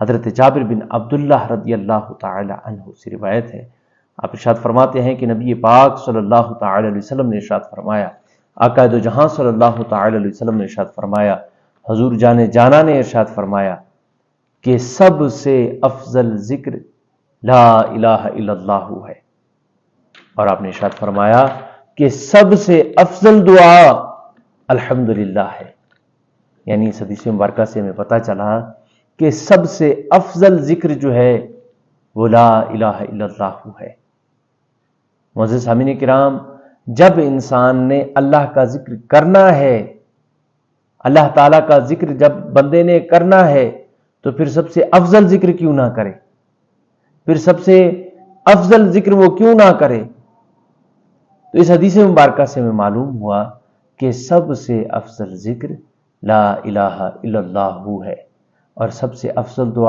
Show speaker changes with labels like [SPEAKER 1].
[SPEAKER 1] حضرت جابر بن عبداللہ رضی اللہ تعالی عنہ سے روایت ہے، آپ ارشاد فرماتے ہیں کہ نبی پاک صلی اللہ تعالی علیہ وسلم نے ارشاد فرمایا، آقا دو جہاں صلی اللہ تعالی علیہ وسلم نے ارشاد فرمایا، حضور جان جانا نے ارشاد فرمایا کہ سب سے افضل ذکر لا الہ الا اللہ ہے، اور آپ نے ارشاد فرمایا کہ سب سے افضل دعا الحمدللہ ہے۔ یعنی اس حدیث مبارکہ سے ہمیں پتہ چلا کہ سب سے افضل ذکر جو ہے وہ لا الہ الا اللہ ہے۔ معزز سامعین کرام، جب انسان نے اللہ کا ذکر کرنا ہے، اللہ تعالیٰ کا ذکر جب بندے نے کرنا ہے، تو پھر سب سے افضل ذکر کیوں نہ کرے؟ پھر سب سے افضل ذکر وہ کیوں نہ کرے؟ تو اس حدیث مبارکہ سے ہمیں معلوم ہوا کہ سب سے افضل ذکر لا الہ الا اللہ ہے، اور سب سے افضل دعا